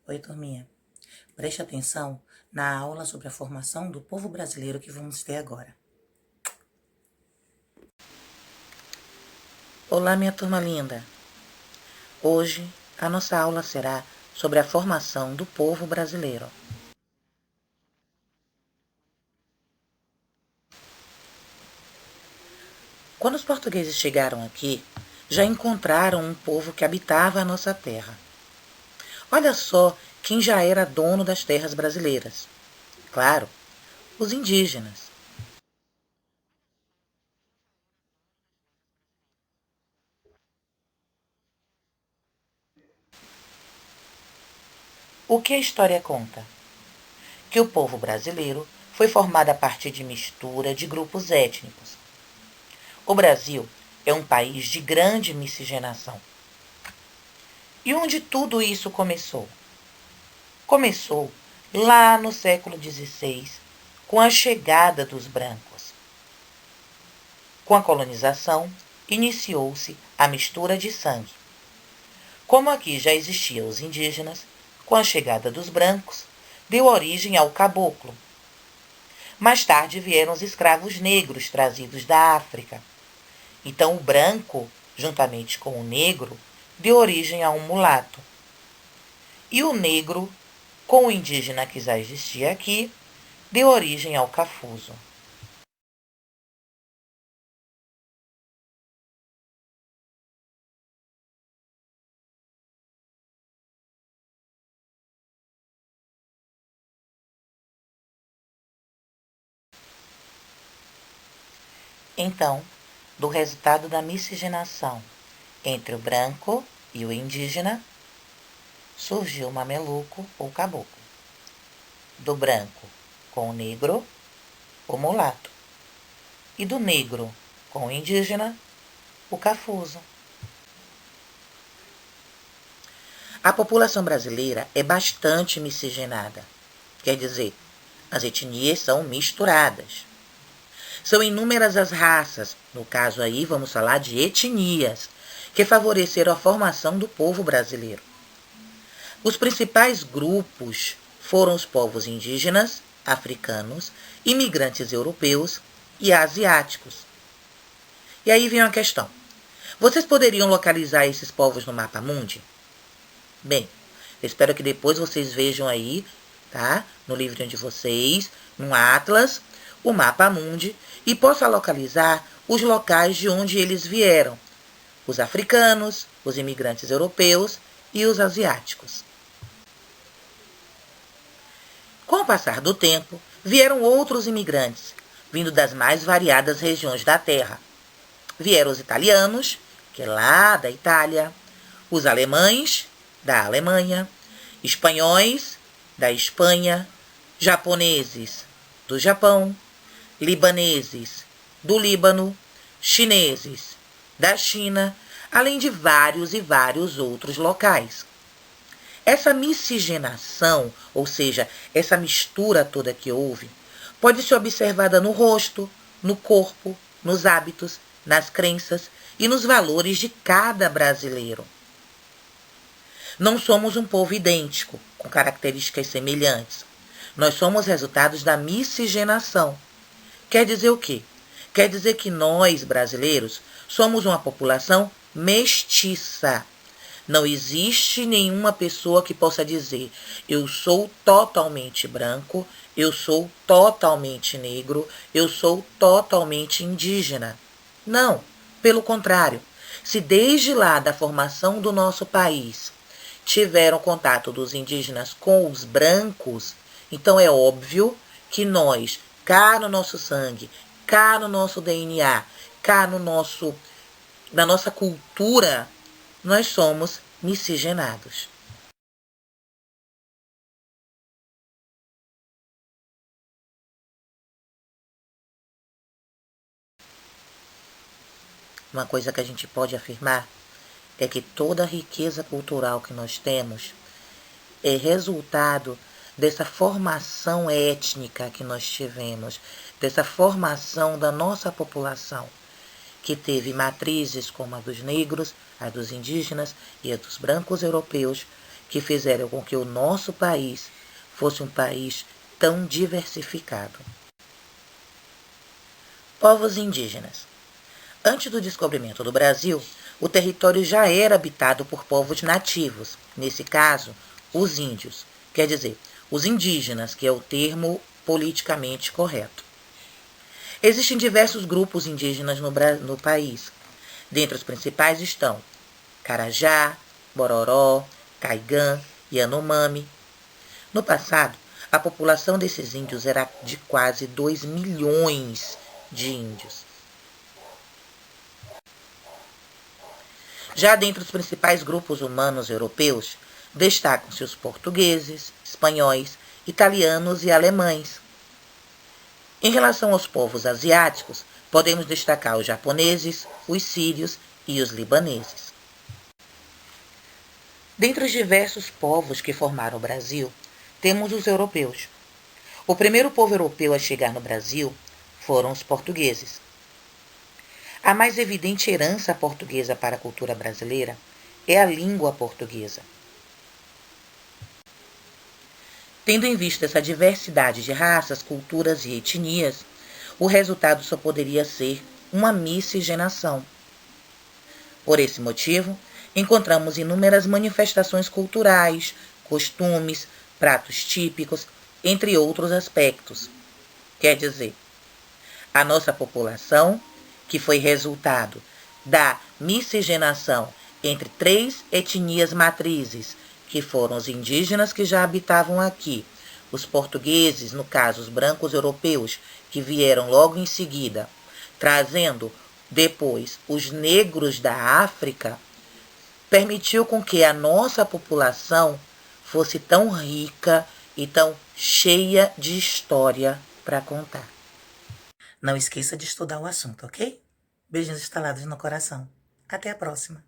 Oi, turminha. Preste atenção na aula sobre a formação do povo brasileiro que vamos ter agora. Olá, minha turma linda. Hoje, a nossa aula será sobre a formação do povo brasileiro. Quando os portugueses chegaram aqui, já encontraram um povo que habitava a nossa terra. Olha só quem já era dono das terras brasileiras. Claro, os indígenas. O que a história conta? Que o povo brasileiro foi formado a partir de mistura de grupos étnicos. O Brasil é um país de grande miscigenação. E onde tudo isso começou? Começou lá no século XVI, com a chegada dos brancos. Com a colonização, iniciou-se a mistura de sangue. Como aqui já existiam os indígenas, com a chegada dos brancos, deu origem ao caboclo. Mais tarde vieram os escravos negros trazidos da África. Então o branco, juntamente com o negro, deu origem a um mulato. E o negro, com o indígena que já existia aqui, deu origem ao cafuzo. Então, do resultado da miscigenação entre o branco e o indígena, surgiu o mameluco ou caboclo. Do branco com o negro, o mulato. E do negro com o indígena, o cafuzo. A população brasileira é bastante miscigenada. Quer dizer, as etnias são misturadas. São inúmeras as raças, no caso aí vamos falar de etnias, que favoreceram a formação do povo brasileiro. Os principais grupos foram os povos indígenas, africanos, imigrantes europeus e asiáticos. E aí vem uma questão. Vocês poderiam localizar esses povos no mapa mundi? Bem, eu espero que depois vocês vejam aí, tá? No livrinho de vocês, no Atlas, o mapa mundi, e possa localizar os locais de onde eles vieram. Os africanos, os imigrantes europeus e os asiáticos. Com o passar do tempo, vieram outros imigrantes, vindo das mais variadas regiões da Terra. Vieram os italianos, que é lá da Itália, os alemães, da Alemanha, espanhóis, da Espanha, japoneses, do Japão, libaneses, do Líbano, chineses, da China, além de vários e vários outros locais. Essa miscigenação, ou seja, essa mistura toda que houve, pode ser observada no rosto, no corpo, nos hábitos, nas crenças e nos valores de cada brasileiro. Não somos um povo idêntico, com características semelhantes. Nós somos resultados da miscigenação. Quer dizer o quê? Quer dizer que nós, brasileiros, somos uma população mestiça. Não existe nenhuma pessoa que possa dizer: eu sou totalmente branco, eu sou totalmente negro, eu sou totalmente indígena. Não, pelo contrário. Se desde lá da formação do nosso país tiveram contato dos indígenas com os brancos, então é óbvio que nós, cá no nosso sangue, cá no nosso DNA, cá na nossa cultura, nós somos miscigenados. Uma coisa que a gente pode afirmar é que toda a riqueza cultural que nós temos é resultado dessa formação étnica que nós tivemos, dessa formação da nossa população, que teve matrizes como a dos negros, a dos indígenas e a dos brancos europeus, que fizeram com que o nosso país fosse um país tão diversificado. Povos indígenas. Antes do descobrimento do Brasil, o território já era habitado por povos nativos, nesse caso, os índios, quer dizer, os indígenas, que é o termo politicamente correto. Existem diversos grupos indígenas no país. Dentre os principais estão Carajá, Bororó, Caigã, Yanomami. No passado, a população desses índios era de quase 2 milhões de índios. Já dentre os principais grupos humanos europeus, destacam-se os portugueses, espanhóis, italianos e alemães. Em relação aos povos asiáticos, podemos destacar os japoneses, os sírios e os libaneses. Dentre os diversos povos que formaram o Brasil, temos os europeus. O primeiro povo europeu a chegar no Brasil foram os portugueses. A mais evidente herança portuguesa para a cultura brasileira é a língua portuguesa. Tendo em vista essa diversidade de raças, culturas e etnias, o resultado só poderia ser uma miscigenação. Por esse motivo, encontramos inúmeras manifestações culturais, costumes, pratos típicos, entre outros aspectos. Quer dizer, a nossa população, que foi resultado da miscigenação entre 3 etnias matrizes, que foram os indígenas que já habitavam aqui, os portugueses, no caso os brancos europeus, que vieram logo em seguida, trazendo depois os negros da África, permitiu com que a nossa população fosse tão rica e tão cheia de história para contar. Não esqueça de estudar o assunto, ok? Beijinhos estalados no coração. Até a próxima.